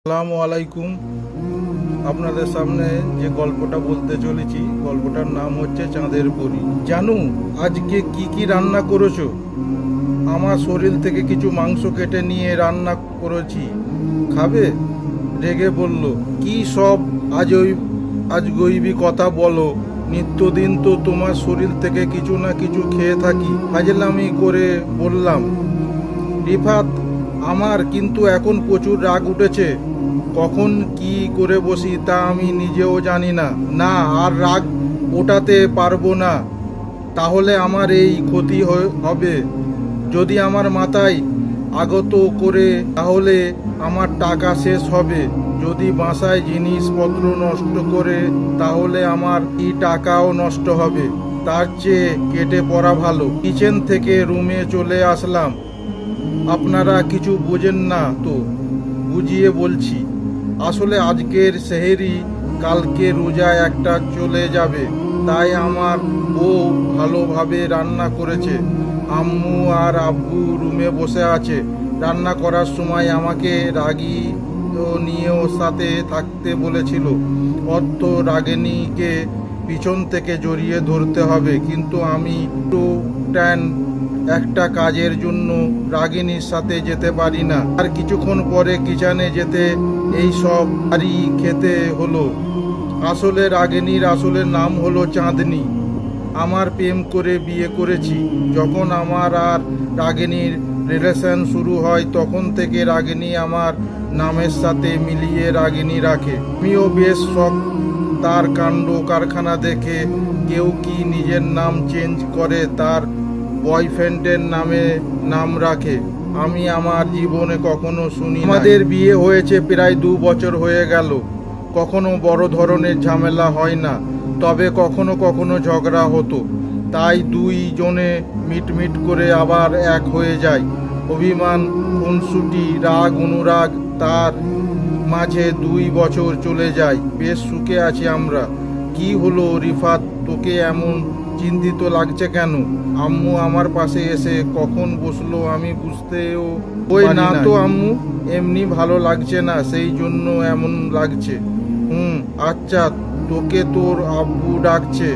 আসসালামু আলাইকুম। আপনাদের সামনে যে গল্পটা বলতে চলেছি, গল্পটার নাম হচ্ছে চাঁদের পরী। জানু, আজকে কি কি রান্না করেছো? আমার শরীর থেকে কিছু মাংস কেটে নিয়ে রান্না করেছি, খাবে? রেগে বলল, কি সব আজগইবি কথা বলো? নিত্যদিন তো তোমার শরীর থেকে কিছু না কিছু খেয়ে থাকি। ফাজলামি করে বললাম, রিফাত, আমার কিন্তু এখন প্রচুর রাগ উঠেছে। কখন কি করে বসি তা আমি নিজেও জানি না। না, আর রাগ ওঠাতে পারবো না, তাহলে আমার এই ক্ষতি হবে। যদি আমার মাথায় আগত করে তাহলে আমার টাকা শেষ হবে। যদি বাসায় জিনিসপত্র নষ্ট করে তাহলে আমার এই টাকাও নষ্ট হবে। তার চেয়ে কেটে পড়া ভালো। কিচেন থেকে রুমে চলে আসলাম। আপনারা কিছু বোঝেন না তো? বুঝিয়ে বলছি। আসলে আজকের সেহেরি কালকে রোজা একটা চলে যাবে, তাই আমার বউ ভালোভাবে রান্না করেছে। আম্মু আর আব্বু রুমে বসে আছে। রান্না করার সময় আমাকে রাগী নিয়েও সাথে থাকতে বলেছিল। অর্থ রাগিনীকে পিছন থেকে জড়িয়ে ধরতে হবে, কিন্তু আমি একটা কাজের জন্য রাগিনীর সাথে যেতে পারি না। আর কিছুক্ষণ পরে কিচেনে যেতে এই সব বাড়ি খেতে হলো। আসলে রাগিনীর আসলে নাম হলো চাঁদনি। আমার প্রেম করে বিয়ে করেছি। যখন আমার আর রাগিনীর রিলেশন শুরু হয় তখন থেকে রাগিনী আমার নামের সাথে মিলিয়ে রাগিনী রাখে। আমিও বেশ শখ তার কাণ্ড কারখানা দেখে। কেউ কি নিজের নাম চেঞ্জ করে তার বয়ফ্রেন্ডের নাম রাখে? আমি আমার জীবনে কখনো শুনি। আমাদের বিয়ে হয়েছে প্রায় 2 বছর হয়ে গেল। কখনো বড় ধরনের ঝামেলা হয় না, তবে কখনো কখনো ঝগড়া হতো। তাই দুইজনে মিটমিট করে আবার এক হয়ে যায়। অভিমান, খুনসুটি, রাগ, অনুরাগ, তার মাঝে 2 বছর চলে যায়। বেশ সুখে আছি আমরা। কি হলো রিফাত, তোকে এমন চিন্তিত লাগছে কেন? আম্মু আমার পাশে এসে কখন বসলো আমি বুঝতেও ওই না তো আম্মু, এমনি ভালো লাগছে না, সেই জন্য এমন লাগছে। আচ্ছা, তোকে তোর আব্বু ডাকছে।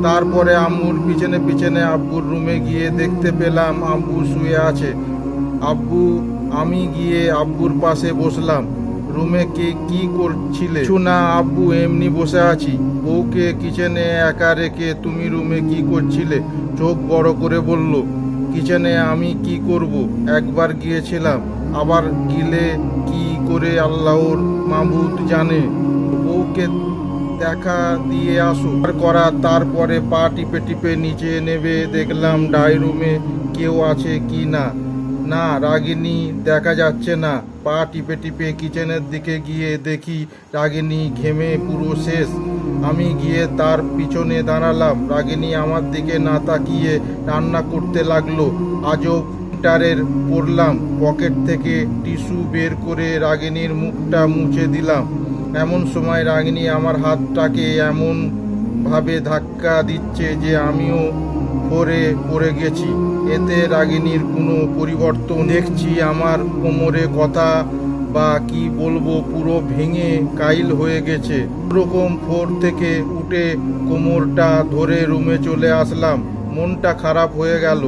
তারপরে আম্মুর পিছনে পিছনে আব্বুর রুমে গিয়ে দেখতে পেলাম আব্বু শুয়ে আছে। আমি গিয়ে আব্বুর পাশে বসলাম। রুমে কি করছিলে? কিছু না আব্বু, এমনি বসে আছি। বউকে কিচেনে একা রেখে তুমি রুমে কি করছিলে? চোখ বড় করে বলল, কিচেনে আমি কি করব? একবার গিয়েছিলাম, আবার গিলে কি করে আল্লাহর মাবুদ জানে। বউকে দেখা দিয়ে আসো করা। তারপরে পা টিপে টিপে নিচে নেবে দেখলাম ডাই রুমে কেউ আছে কি না। না, রাগিনী দেখা যাচ্ছে না। পা টিপে টিপে কিচেনের দিকে গিয়ে দেখি রাগিনী ঘেমে পুরো শেষ। আমি গিয়ে তার পিছনে দাঁড়ালাম। রাগিনী আমার দিকে না তাকিয়ে রান্না করতে লাগলো। আজব টারের পড়লাম। পকেট থেকে টিস্যু বের করে রাগিনীর মুখটা মুছে দিলাম। এমন সময় রাগিনী আমার হাতটাকে এমন ভাবে ধাক্কা দিচ্ছে যে আমিও পড়ে গেছি। এতে রাগিনীর কোনো পরিবর্তন দেখছি আমার কোমরে কথা বা কি বলবো পুরো ভেঙে কাইল হয়ে গেছে। ওরকম ফ্লোর থেকে উঠে কোমরটা ধরে রুমে চলে আসলাম। মনটা খারাপ হয়ে গেল।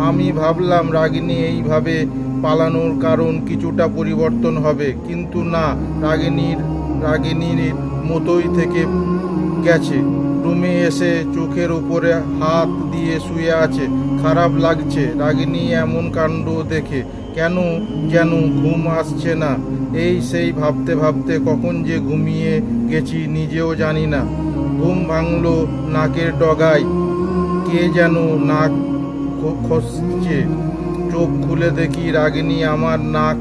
আমি ভাবলাম রাগিনী এইভাবে পালানোর কারণ কিছুটা পরিবর্তন হবে, কিন্তু না, রাগিনীর মতোই থেকে গেছে। রুমে এসে চোখের উপরে হাত দিয়ে শুয়ে আছে। খারাপ লাগছে রাগিনী এমন কাণ্ড দেখে। কেন যেন ঘুম আসছে না। সেই ভাবতে ভাবতে কখন যে ঘুমিয়ে গেছি নিজেও জানি না। ঘুম ভাঙলো নাকের ডগায়। কে যেন নাক খসছে। চোখ খুলে দেখি রাগিনী আমার নাক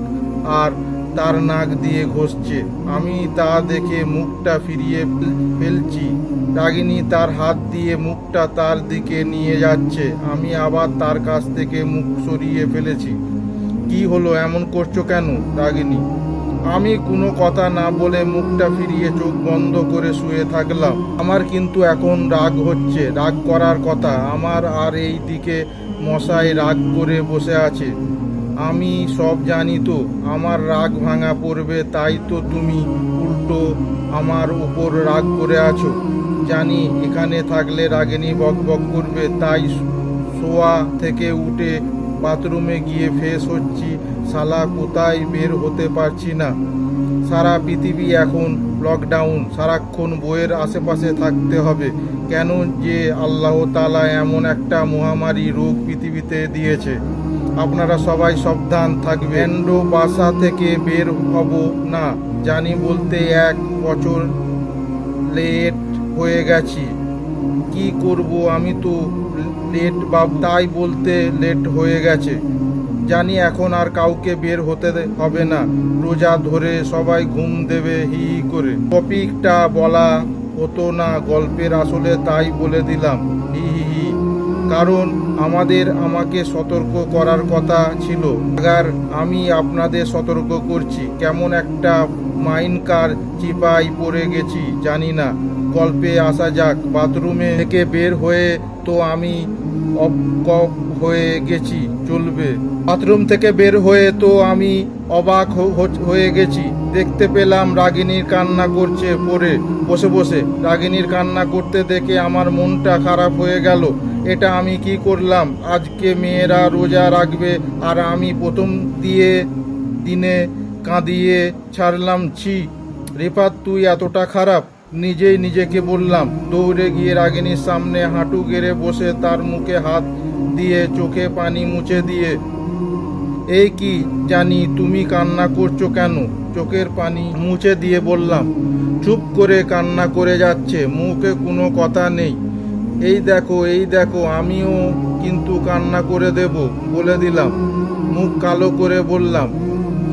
আর তার নাক দিয়ে ঘষছে। আমি তা দেখে মুখটা ফিরিয়ে ফেলছি। রাগিনী তার হাত দিয়ে মুখটা তার দিকে নিয়ে যাচ্ছে। আমি আবার তার কাছ থেকে মুখ সরিয়ে ফেলেছি। কি হলো, এমন করছো কেন রাগিনী? আমি কোনো কথা না বলে মুখটা ফিরিয়ে চোখ বন্ধ করে শুয়ে থাকলাম। আমার কিন্তু এখন রাগ হচ্ছে, রাগ করার কথা আমার। আর এই দিকে মশাই রাগ করে বসে আছে। আমি সব জানি তো আমার রাগ ভাঙা পড়বে, তাই তো তুমি উল্টো আমার উপর রাগ করে আছো। জানি এখানে থাকলে রাগিনী বক বক করবে, তাই শোয়া থেকে উঠে বাথরুমে গিয়ে ফ্রেশ হচ্ছি। শালা কোথায় বের হতে পারছি না। সারা পৃথিবী এখন লকডাউন, সারাক্ষণ বইয়ের আশেপাশে থাকতে হবে। কেন যে আল্লাহ তাআলা এমন একটা মহামারী রোগ পৃথিবীতে দিয়েছে। আপনারা সবাই সাবধান থাকবেন। বাসা থেকে বের হব না জানি বলতে 1 বছর লেট হয়ে গেছি। কি করব, আমি তো লেট বাবু, তাই বলতে লেট হয়ে গেছে। জানি এখন আর কাউকে বের হতে হবে না, রোজা ধরে সবাই ঘুম দেবে হি হি করে। টপিকটা বলা হতো না গল্পের আসলে, তাই বলে দিলাম হি হি হি। কারণ আমাকে সতর্ক করার কথা ছিল, আগার আমি আপনাদের সতর্ক করছি। কেমন একটা মাইনকার চিপায় পড়ে গেছি জানি না। গল্পে আসা যাক। বাথরুমে থেকে বের হয়ে তো আমি অবাক হয়ে গেছি, চলবে। বাথরুম থেকে বের হয়ে তো আমি অবাক হয়ে গেছি। দেখতে পেলাম রাগিনীর কান্না করছে পড়ে বসে বসে। রাগিনীর কান্না করতে দেখে আমার মনটা খারাপ হয়ে গেল। এটা আমি কি করলাম? আজকে মেয়েরা রোজা রাখবে আর আমি প্রথম দিনে কাঁদিয়ে ছাড়লাম। ছি রিফাত, তুই এতটা খারাপ? নিজেই নিজেকে বললাম। দৌড়ে গিয়ে রাগিনীর সামনে হাঁটু গেড়ে বসে তার মুখে হাত দিয়ে চোখে পানি মুছে দিয়ে, এই কি জানি তুমি কান্না করছো কেন? চোখের পানি মুছে দিয়ে বললাম। চুপ করে কান্না করে যাচ্ছে, মুখে কোনো কথা নেই। এই দেখো আমিও কিন্তু কান্না করে দেব বলে দিলাম। মুখ কালো করে বললাম,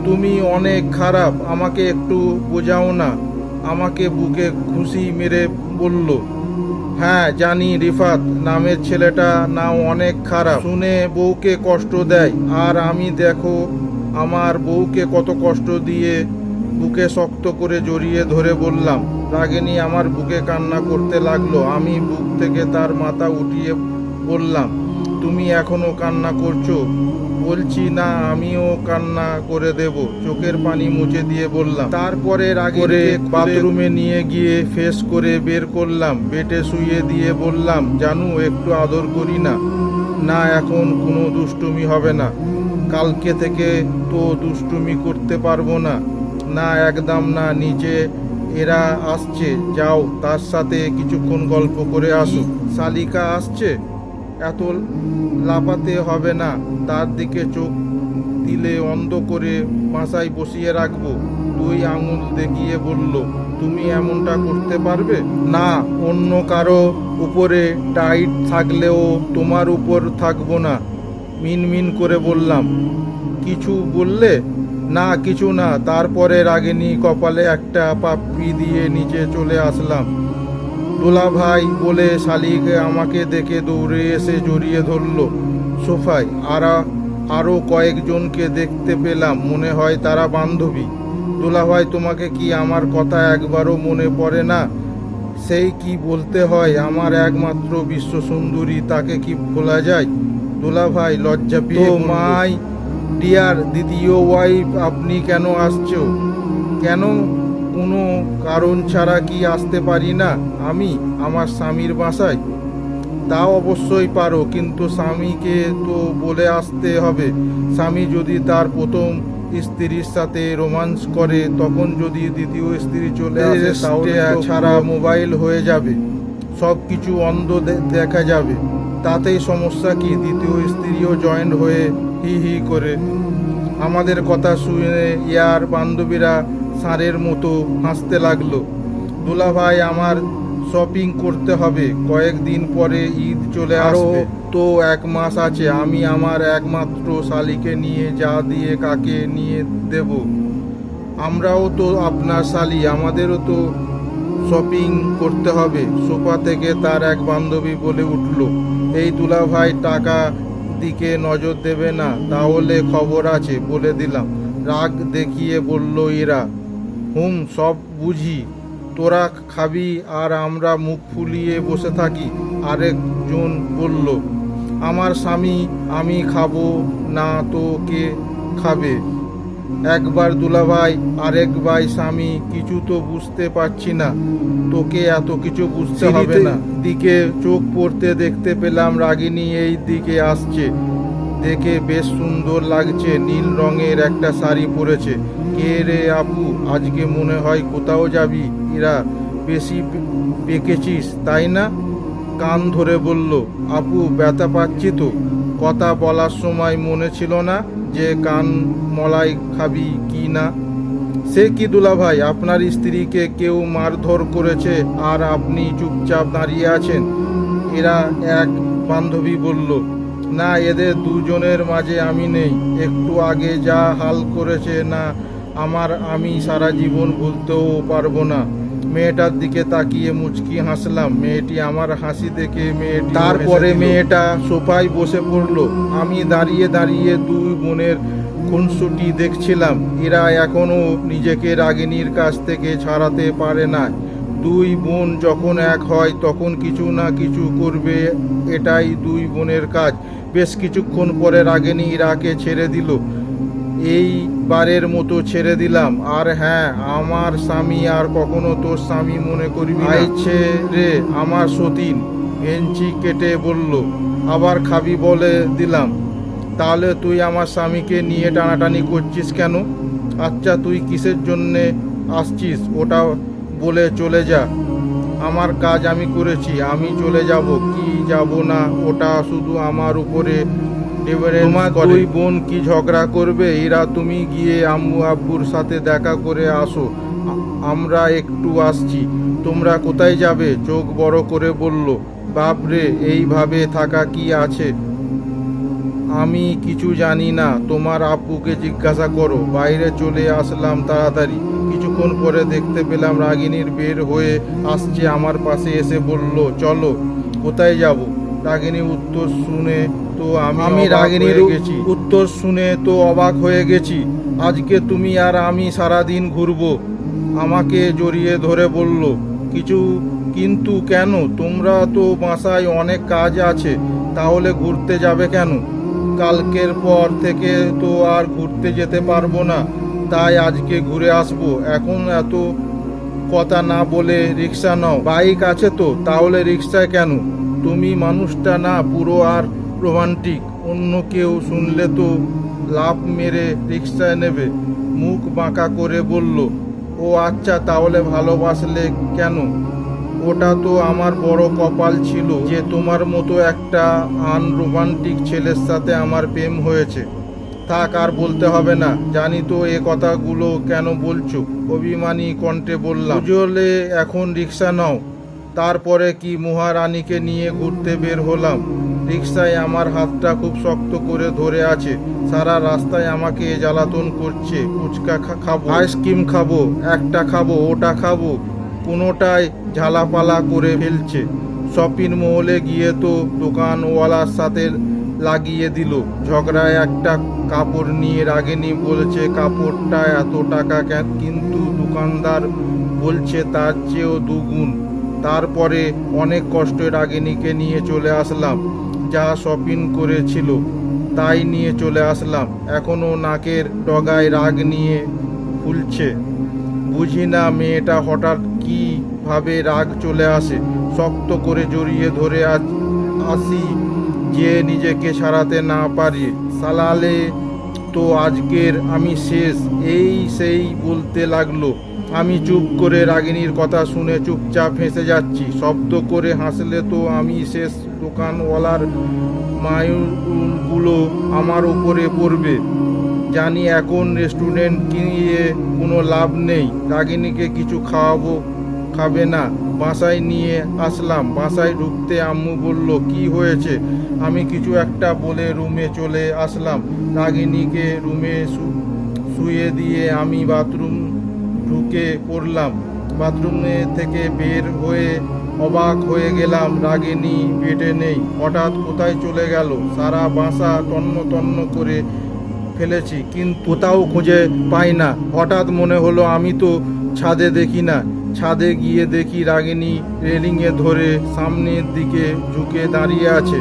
তুমি অনেক খারাপ, আমাকে একটু বোঝাও না। আমাকে বুকে ঘুষি মেরে বলল, হ্যাঁ জানি রিফাত নামের ছেলেটা না অনেক খারাপ, শুনে বউকে কষ্ট দেয়। আর আমি দেখো আমার বউকে কত কষ্ট দিয়ে। বুকে শক্ত করে জড়িয়ে ধরে বললাম। রাগিনী আমার বুকে কান্না করতে লাগলো। আমি বুক থেকে তার মাথা উঠিয়ে বললাম, তুমি এখনো কান্না করছো? বলছি না, আমিও কান্না করে দেব। চোখের পানি মুছে দিয়ে বললাম। তারপরে রাগে বাথরুমে নিয়ে গিয়ে ফ্রেশ করে বের করলাম। বেটে শুয়ে দিয়ে বললাম, জানু একটু আদর করি না? না, এখন কোনো দুষ্টুমি হবে না। কালকে থেকে তো দুষ্টুমি করতে পারবো না। না একদম না, নিচে এরা আসছে, যাও তার সাথে কিছুক্ষণ গল্প করে আসো। শালিকা আসছে, এত লাফাতে হবে না। তার দিকে চোখ দিলে অন্ধ করে বাসায় বসিয়ে রাখবো। 2 আঙুল দেখিয়ে বলল, তুমি এমনটা করতে পারবে? না, অন্য কারো উপরে টাইট থাকলেও তোমার উপর থাকবো না। মিনমিন করে বললাম। কিছু বললে? না কিছু না। তারপরে রাগিনী কপালে একটা পাপ্পি দিয়ে নিচে চলে আসলাম। দোলা ভাই বলে শালিকে আমাকে দেখে দৌড়ে এসে জড়িয়ে ধরল সোফায়। আরও কয়েকজনকে দেখতে পেলাম, মনে হয় তারা বান্ধবী। দোলা ভাই, তোমাকে কি আমার কথা একবারও মনে পড়ে না? সেই কি বলতে হয়, আমার একমাত্র বিশ্ব সুন্দরী, তাকে কি ভোলা যায়? দোলা ভাই লজ্জা পেয়ে, মাই ডিয়ার দ্বিতীয় ওয়াইফ, আপনি কেন আসছো? কেন? কোনো কারণ ছাড়া কি আসতে পারি না আমি আমার স্বামীর বাসায়? তা অবশ্যই পারো, কিন্তু স্বামীকে তো বলে আসতে হবে। স্বামী যদি তার প্রথম স্ত্রীর সাথে রোমান্স করে, তখন যদি দ্বিতীয় স্ত্রী চলে আসে তাহলে ছাড়া মোবাইল হয়ে যাবে, সব কিছু অন্ধ দেখা যাবে। তাতেই সমস্যা কি? দ্বিতীয় স্ত্রীও জয়েন্ট হয়ে হি হি করে আমাদের কথা শুনে ইয়ার বান্ধবীরা ষাঁড়ের মতো হাসতে লাগলো। দুলা ভাই, আমার শপিং করতে হবে, কয়েকদিন পরে ঈদ চলে আসবে। তো 1 মাস আছে। আমি আমার একমাত্র শালিকে নিয়ে যা দিয়ে কাকে নিয়ে দেব? আমরাও তো আপনার শালি, আমাদেরও তো শপিং করতে হবে। সোফা থেকে তার এক বান্ধবী বলে উঠল, এই দুলা ভাই টাকা দিকে নজর দেবে না, তাহলে খবর আছে বলে দিলাম। রাগ দেখিয়ে বলল এরা, সব বুঝি, তোরা খাবি আর আমরা মুখ ফুলিয়ে বসে থাকি। আরেকজন বলল, আমার স্বামী, আমি খাবো না তো কে খাবে। একবার দুলাভাই, আরেক ভাই স্বামী, কিছু তো বুঝতে পারছি না। তোকে এত কিছু বুঝতে হবে না। দিকে চোখ পড়তে দেখতে পেলাম রাগিনী এই দিকে আসছে। দেখে বেশ সুন্দর লাগছে, নীল রঙের একটা শাড়ি পরেছে। কে রে আপু, আজকে মনে হয় কোথাও যাবি? এরা বেশি পেকেছিস তাই না? কান ধরে বলল, আপু ব্যথা পাচ্ছি তো। কথা বলার সময় মনে ছিল না যে কান মলাই খাবি কি না? সে কি দুলাভাই, আপনার স্ত্রীকে কেউ মারধর করেছে আর আপনি চুপচাপ দাঁড়িয়ে আছেন? এরা এক বান্ধবী বলল, না, এদের দুজনের মাঝে আমি নেই। একটু আগে যা হাল করেছে না আমার, আমি সারা জীবন ভুলতেও পারবো না। মেয়েটার দিকে তাকিয়ে মুচকি হাসলাম। মেয়েটি আমার হাসি দেখে তারপরে মেয়েটা সোফায় বসে পড়লো। আমি দাঁড়িয়ে দাঁড়িয়ে দুই বোনের খুনসুটি দেখছিলাম। এরা এখনো নিজেকে রাগিনীর কাছ থেকে ছাড়াতে পারে না। দুই বোন যখন এক হয় তখন কিছু না কিছু করবে, এটাই দুই বোনের কাজ। বেশ কিছুক্ষণ পরে রাগিনী ইরাকে ছেড়ে দিল। এইবারের মতো ছেড়ে দিলাম। আর হ্যাঁ, আমার স্বামী আর কখনো তোর স্বামী মনে করবি না। আইছে রে আমার সতীন, ভেঞ্চি কেটে বলল, আবার খাবি বলে দিলাম। তাহলে তুই আমার স্বামীকে নিয়ে টানাটানি করছিস কেন? আচ্ছা, তুই কিসের জন্যে আসছিস ওটা বলে চলে যা। আমার কাজ আমি করেছি, আমি চলে যাব কি যাব না ওটা শুধু আমার উপরে। তোমার দুই বোন কি ঝগড়া করবে? এরা তুমি গিয়ে আম্মু আব্বুর সাথে দেখা করে আসো, আমরা একটু আসছি। তোমরা কোথায় যাবে? চোখ বড় করে বলল, বাপরে, এইভাবে থাকা কি আছে? আমি কিছু জানি না, তোমার আব্বুকে জিজ্ঞাসা করো। বাইরে চলে আসলাম তাড়াতাড়ি। কিছুক্ষণ পরে দেখতে পেলাম রাগিনীর বের হয়ে আসছে। আমার পাশে এসে বলল, চলো। কোথায় যাব? রাগিনী উত্তর শুনে তো আমি রাগিনীর উত্তর শুনে তো অবাক হয়ে গেছি। আজকে তুমি আর আমি সারাদিন ঘুরবো। আমাকে জড়িয়ে ধরে বলল, কিন্তু কেন? তোমরা তো বাসায় অনেক কাজ আছে, তাহলে ঘুরতে যাবে কেন? কালকের পর থেকে তো আর ঘুরতে যেতে পারবো না, তাই আজকে ঘুরে আসবো। এখন এত কথা না বলে রিক্সা নাও। বাইক আছে তো, তাহলে রিক্সায় কেন? তুমি মানুষটা না পুরো আর রোমান্টিক। অন্য কেউ শুনলে তো লাফ মেরে রিক্সায় নেবে। মুখ বাঁকা করে বলল, ও আচ্ছা, তাহলে ভালোবাসলে কেন? ওটা তো আমার বড় কপাল ছিল যে তোমার মতো একটা আনরোমান্টিক ছেলের সাথে আমার প্রেম হয়েছে। থাক, আর বলতে হবে না। জানি তো এ কথাগুলো কেন বলছো। অভিমানী কণ্ঠে বললাম, বুঝলে এখন রিক্সা নাও। তারপরে কি মহারানীকে নিয়ে ঘুরতে বের হলাম। রিক্সায় আমার হাতটা খুব শক্ত করে ধরে আছে। সারা রাস্তায় আমাকে জ্বালাতন করছে। ফুচকা খাবো, আইসক্রিম খাবো, একটা খাবো, ওটা খাবো, কোনোটাই ঝালাপালা করে ফেলছে। শপিং মহলে গিয়ে তো দোকানওয়ালার সাথে লাগিয়ে দিল ঝগড়ায়। একটা কাপড় নিয়ে রাগিনী বলছে কাপড়টা এত টাকা কেন, কিন্তু দোকানদার বলছে তার চেয়েও দুগুণ। তারপরে অনেক কষ্টে রাগিনীকে নিয়ে চলে আসলাম। যা শপিং করেছিল তাই নিয়ে চলে আসলাম। এখনো নাকের ডগায় রাগ নিয়ে ফুলছে। বুঝি না মেয়েটা হঠাৎ কীভাবে রাগ চলে আসে। শক্ত করে জড়িয়ে ধরে আসি যে নিজেকে ছাড়াতে না পারি। সালালে তো আজকের আমি শেষ, এই সেই বলতে লাগলো। আমি চুপ করে রাগিনীর কথা শুনে চুপচাপ হেসে যাচ্ছি। শব্দ করে হাসলে তো আমি শেষ। দোকানওয়ালার মাইলগুলো আমার উপরে পড়বে। জানি এখন রেস্টুরেন্ট কিনে কোনো লাভ নেই। রাগিনীকে কিছু খাবে না। বাসায় নিয়ে আসলাম। বাসায় ঢুকতে আম্মু বলল, কি হয়েছে? আমি কিছু একটা বলে রুমে চলে আসলাম। রাগিনীকে রুমে শুয়ে দিয়ে আমি বাথরুম ঢুকে পড়লাম। বাথরুমে থেকে বের হয়ে অবাক হয়ে গেলাম, রাগিনী বেডে নেই। হঠাৎ কোথায় চলে গেল? সারা বাসা তন্ন তন্ন করে ফেলেছি, কিন্তু কোথাও খুঁজে পাই না। হঠাৎ মনে হলো আমি তো ছাদে দেখি না। ছাদে গিয়ে দেখি রাগিনী রেলিংয়ে ধরে সামনের দিকে ঝুঁকে দাঁড়িয়ে আছে।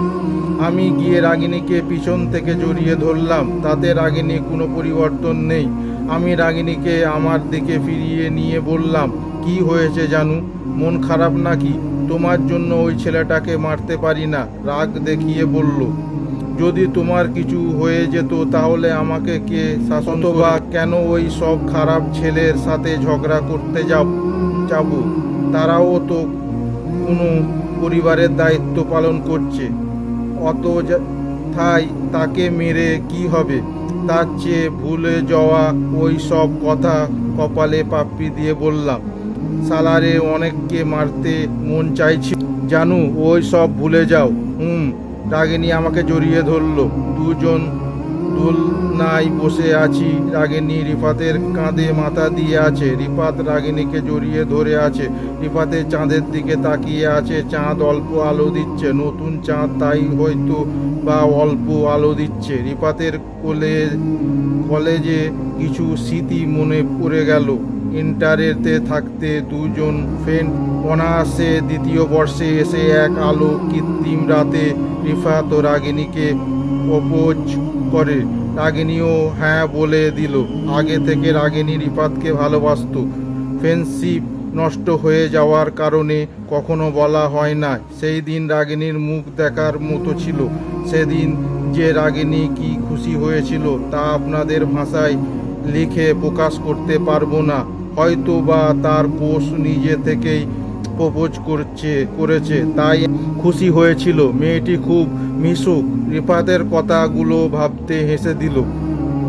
আমি গিয়ে রাগিনীকে পিছন থেকে জড়িয়ে ধরলাম। তাতে রাগিনী কোনো পরিবর্তন নেই। আমি রাগিনীকে আমার দিকে ফিরিয়ে নিয়ে বললাম, কি হয়েছে জানু, মন খারাপ নাকি? তোমার জন্য ওই ছেলেটাকে মারতে পারি না। রাগ দেখিয়ে বলল, যদি তোমার কিছু হয়ে যেত তাহলে আমাকে কে শাসন বা কেন ওই সব খারাপ ছেলের সাথে ঝগড়া করতে যাব? তারাও তো কোনো পরিবারের দায়িত্ব পালন করছে। অতথায় তাকে মেরে কি হবে? তার চেয়ে ভুলে যাওয়া ওই সব কথা। কপালে পাপ্পি দিয়ে বললাম, সালারে অনেককে মারতে মন চাইছে জানু, ওই সব ভুলে যাও। রাগিনী আমাকে জড়িয়ে ধরলো। দুজন দোলনায় বসে আছি। রাগিনী রিফাতের কাঁধে মাথা দিয়ে আছে। রিফাত রাগিনীকে জড়িয়ে ধরে আছে। রিফাতের চাঁদের দিকে তাকিয়ে আছে। চাঁদ অল্প আলো দিচ্ছে, নতুন চাঁদ, তাই হয়তো বা অল্প আলো দিচ্ছে। রিফাতের কলেজে কিছু স্মৃতি মনে পড়ে গেল। ইন্টারেতে থাকতে দুজন ফ্রেন্ড অনার্সে দ্বিতীয় বর্ষে এসে এক আলো কৃত্রিম রাতে রিফাত ও রাগিনীকে প্রপোজ করে। রাগিনীও হ্যাঁ বলে দিল। আগে থেকে রাগিনী রিফাতকে ভালোবাসত। ফ্রেন্ডশিপ নষ্ট হয়ে যাওয়ার কারণে কখনো বলা হয় না। সেই দিন রাগিনীর মুখ দেখার মতো ছিল। সেদিন যে রাগিনী কি খুশি হয়েছিল তা আপনাদের ভাষায় লিখে প্রকাশ করতে পারবো না। হয়তো বা তার পোষ নিজে থেকেই প্রপোজ করেছে, তাই খুশি হয়েছিল। মেয়েটি খুব মিশুক। রিফাতের কথাগুলো ভাবতে হেসে দিল।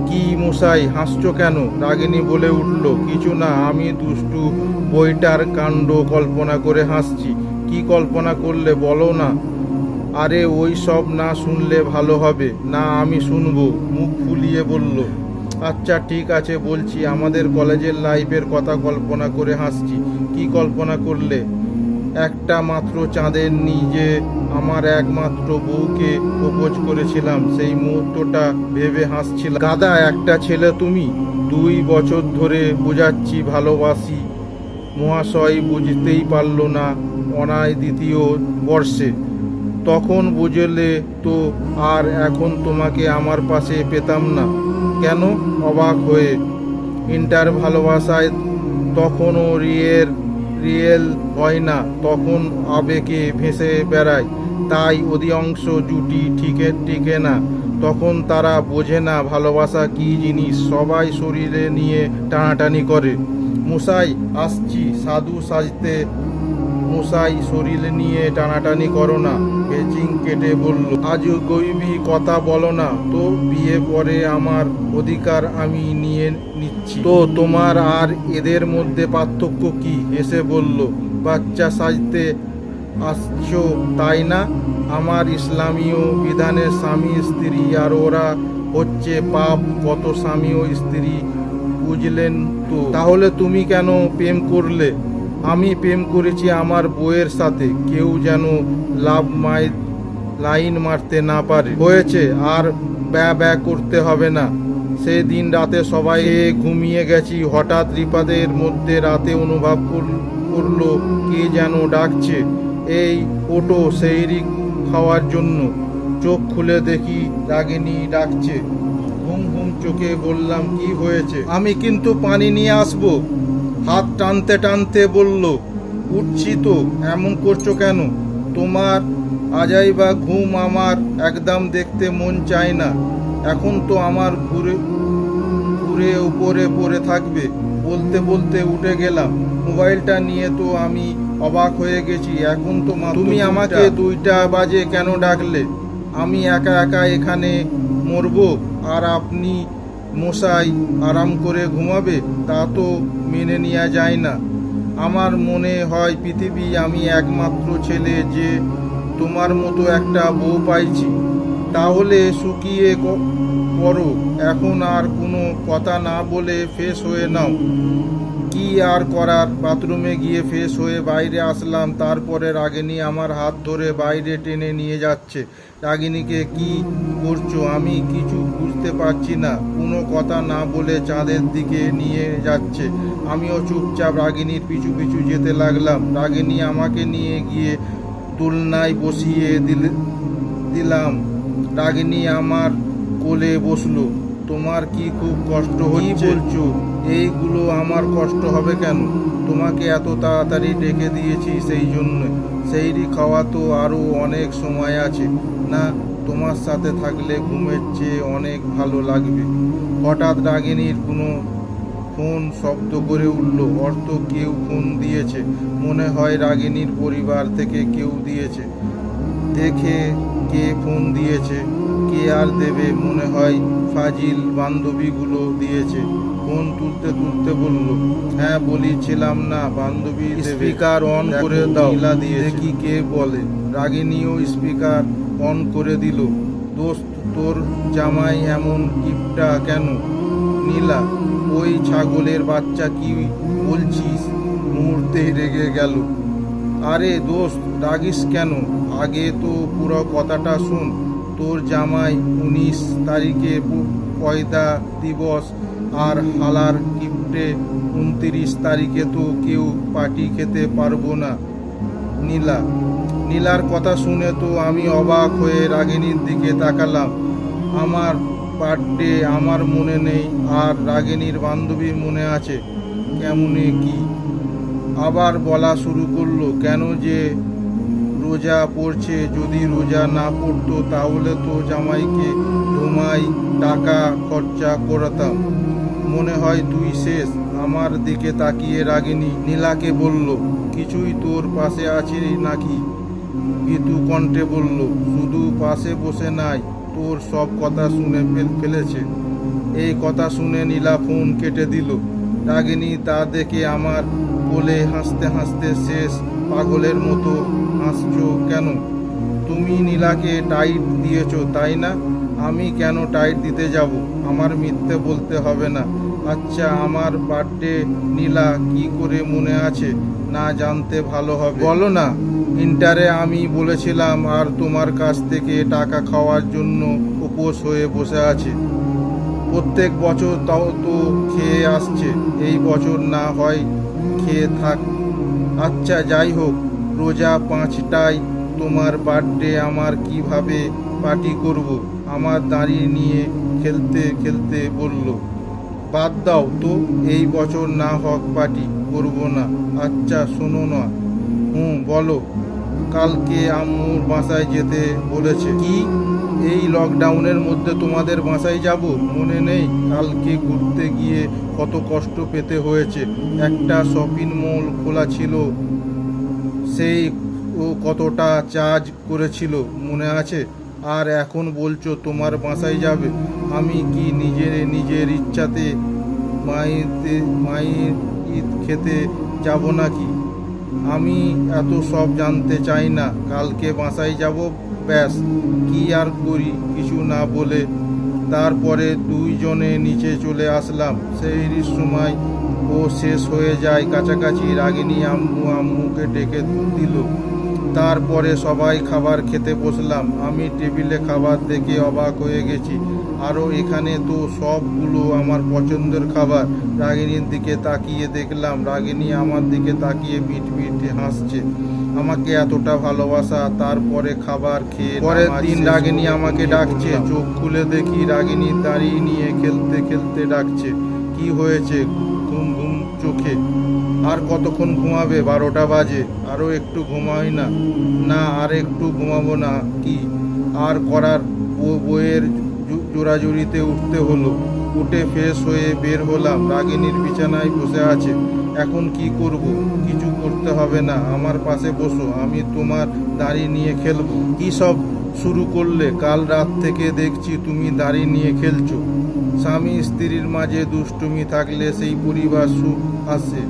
কি মশাই, হাসছো কেন? রাগিনী বলে উঠল, কিছু না, আমি দুষ্টু বইটার কাণ্ড কল্পনা করে হাসছি। কি কল্পনা করলে বলো না? আরে ওই সব না শুনলে ভালো হবে না। আমি শুনবো, মুখ ফুলিয়ে বলল। আচ্ছা ঠিক আছে বলছি, আমাদের কলেজের লাইফের কথা কল্পনা করে হাসছি। কি কল্পনা করলে? একটা মাত্র চাঁদের নিজে আমার একমাত্র বউকে প্রপোজ করেছিলাম। সেই মুহূর্তটা ভেবে হাসছিলাম। গাদা একটা ছেলে তুমি। 2 বছর ধরে বোঝাচ্ছি ভালোবাসি, মহাশয় বুঝতেই পারল না। অনায় দ্বিতীয় বর্ষে তখন বুঝলে তো আর এখন তোমাকে আমার পাশে পেতাম না। কেন? অবাক হয়ে। ইন্টার ভালোবাসায় তখনও রিয়েল হয় না, তখন আবেগে ভেসে বেড়ায়। তাই অধিকাংশ জুটি টিকে না। তখন তারা বোঝে না ভালোবাসা কি জিনিস। সবাই শরীরে নিয়ে টানাটানি করে। মশাই আসছি, সাধু সাজতে। মশাই শরীর নিয়ে টানাটানি করো না। বেজিং কেটে বলল, আজ গইবি কথা বলো না তো। বিয়ে পরে আমার অধিকার আমি নিয়ে নিচ্ছি তো তোমার আর এদের মধ্যে পার্থক্য কি? এসে বলল, বাচ্চা সাজতে আসছো তাই না? আমার ইসলামীয় বিধানের স্বামী স্ত্রী, আর ওরা হচ্ছে পাপ কত স্বামী ও স্ত্রী, বুঝলেন তো? তাহলে তুমি কেন প্রেম করলে? আমি প্রেম করেছি আমার বউয়ের সাথে। কেউ যেন লাইন মারতে না পারে। হয়েছে, আর ব্যা করতে হবে না। সেদিন রাতে সবাই ঘুমিয়ে গেছি। হঠাৎ রিফাতের মধ্যে রাতে অনুভব করলো কে যেন ডাকছে, এই ওটো সেহরি খাওয়ার জন্য। চোখ খুলে দেখি রাগিনী ডাকছে। ঘুম ঘুম চোখে বললাম, কি হয়েছে? আমি কিন্তু পানি নিয়ে আসবো। হাত টানতে টানতে বলল, উঠছি তো, এমন করছো কেন? তোমার আজাই বা ঘুম আমার একদম দেখতে মন চায় না। এখন তো আমার ঘুরে উপরে পড়ে থাকবে। বলতে বলতে উঠে গেলাম। মোবাইলটা নিয়ে তো আমি অবাক হয়ে গেছি। এখন তো তুমি আমাকে 2টা বাজে কেন ডাকলে? আমি একা একা এখানে মরবো আর আপনি মশাই আরাম করে ঘুমাবে? তা তো মেনে নেওয়া যায় না। আমার মনে হয় পৃথিবী আমি একমাত্র ছেলে যে তোমার মতো একটা বউ পাইছি। তাহলে শুকিয়ে পড়ো এখন, আর কোনো কথা না বলে ফ্রেশ হয়ে নাও। কি আর করার, বাথরুমে গিয়ে ফ্রেশ হয়ে বাইরে আসলাম। তারপরে রাগিনী আমার হাত ধরে বাইরে টেনে নিয়ে যাচ্ছে। রাগিনীকে, কি করছো? আমি কিছু বুঝতে পারছি না। কোনো কথা না বলে চাঁদের দিকে নিয়ে যাচ্ছে। আমিও চুপচাপ রাগিনীর পিছু পিছু যেতে লাগলাম। রাগিনী আমাকে নিয়ে গিয়ে দোলনায় বসিয়ে দিলাম। রাগিনী আমার কোলে বসলো। তোমার কি খুব কষ্ট হচ্ছে? বলছো? এইগুলো আমার কষ্ট হবে কেন? তোমাকে এত তাড়াতাড়ি ডেকে দিয়েছি সেই জন্য। সেইরি খাওয়া তো আরও অনেক সময় আছে না? তোমার সাথে থাকলে ঘুমের চেয়ে অনেক ভালো লাগবে। হঠাৎ রাগিনীর কোনো ফোন শব্দ করে উঠল। অর্থ কেউ ফোন দিয়েছে। মনে হয় রাগিনীর পরিবার থেকে কেউ দিয়েছে। দেখে কে ফোন দিয়েছে। কে আর দেবে? মনে হয় ফাজিল বান্ধবীগুলো দিয়েছে। ফোন তুলতে তুলতে বলল, হ্যাঁ বলেছিলাম না বান্ধবী দেবে। স্পিকার অন করে দাও। নীলা দিয়ে দেখি কে বলে। রাগিনীও স্পিকার অন করে দিল। দোস্ত, তোর জামাই এমন কিপটা কেন? নীলা, ওই ছাগলের বাচ্চা, কি বলছিস? মুহূর্তেই রেগে গেল। আরে দোস্ত, রাগিস কেন? আগে তো পুরো কথাটা শোন। তোর জামাই 19 তারিখে পয়দা দিবস, আর হালার কিপ্টে 29 তারিখে তো কেউ পার্টি খেতে পারবো না। নীলার কথা শুনে তো আমি অবাক হয়ে রাগিনীর দিকে তাকালাম। আমার বার্থডে আমার মনে নেই, আর রাগিনীর বান্ধবীর মনে আছে কেমনে কি? আবার বলা শুরু করলো, কেন যে রোজা পড়ছে। যদি রোজা না পড়তো তাহলে তো জামাইকে ধুমাই টাকা খরচা করাতাম। মনে হয় তুই শেষ। আমার দিকে তাকিয়ে রাগিনী নীলাকে বলল, কিছুই তোর পাশে আছি নাকি? ভীতু কণ্ঠে বলল, শুধু পাশে বসে নাই, তোর সব কথা শুনে ফেলেছে। এই কথা শুনে নীলা ফোন কেটে দিল। রাগিনী তা দেখে আমার কোলে হাসতে হাসতে, শেষ পাগলের মতো হাসছো কেন? তুমি নীলাকে টাইট দিয়েছো তাই না? আমি কেন টাইট দিতে যাব? আমার মিথ্যে বলতে হবে না। আচ্ছা, আমার বার্থডে নীলা কি করে মনে আছে? না জানতে ভালো হবে। বলো না। ইন্টারে আমি বলেছিলাম, আর তোমার কাছ থেকে টাকা খাওয়ার জন্য উপোস হয়ে বসে আছে। প্রত্যেক বছর তাও তো খেয়ে আসছে। এই বছর না হয় খেয়ে থাক। আচ্ছা যাই হোক, রোজা 5টায় তোমার বার্থডে আমার কিভাবে পার্টি করব? আমার দাঁড়িয়ে নিয়ে খেলতে খেলতে বলল, বাদ দাও তো, এই বছর না হোক পার্টি করব না। আচ্ছা শোনো না। বলো। কালকে আম্মুর বাসায় যেতে বলেছে। কি? এই লকডাউনের মধ্যে তোমাদের বাসায় যাব? মনে নেই কালকে ঘুরতে গিয়ে কত কষ্ট পেতে হয়েছে? একটা শপিং মল খোলা ছিল, সেই ও কতটা চার্জ করেছিল মনে আছে? আর এখন বলছো তোমার বাসায় যাবে? আমি কি নিজের ইচ্ছাতে মায়ের ঈদ খেতে যাব নাকি? আমি এত সব জানতে চাই না। কালকে বাসায় যাব, ব্যাস। কি আর করি? কিছু না বলে তারপরে দুইজনে নিচে চলে আসলাম। সেই সময় ও শেষ হয়ে যায় কাছাকাছি। রাগিনী আম্মুকে ডেকে দিল। তারপরে সবাই খাবার খেতে বসলাম। আমি টেবিলে খাবার দেখে অবাক হয়ে গেছি। আরও এখানে তো সবগুলো আমার পছন্দের খাবার। রাগিনীর দিকে তাকিয়ে দেখলাম রাগিনী আমার দিকে তাকিয়ে মিটমিটে হাসছে। আমাকে এতটা ভালোবাসা। তারপরে খাবার খেয়ে পরের দিন রাগিনী আমাকে ডাকছে। চোখ খুলে দেখি রাগিনী দাঁড়িয়ে নিয়ে খেলতে খেলতে ডাকছে, কি হয়েছে? ঘুম ঘুম চোখে। আর কতক্ষণ ঘুমাবে? 12টা বাজে। আরও একটু ঘুমাই না? না, আর একটু ঘুমাবো না। কি আর করার? বইয়ের জোরাজুরিতে উঠতে হলো। উঠে ফ্রেশ হয়ে বের হলাম। রাগিনীর বিছানায় বসে আছে। এখন কি করব? কিছু করতে হবে না। আমার পাশে বসো, আমি তোমার দাড়ি নিয়ে খেলবো। কি সব শুরু করলে? কাল রাত থেকে দেখছি তুমি দাড়ি নিয়ে খেলছো। স্বামী স্ত্রীর মাঝে দুষ্টুমি থাকলে সেই পরিবার সুখ আসে।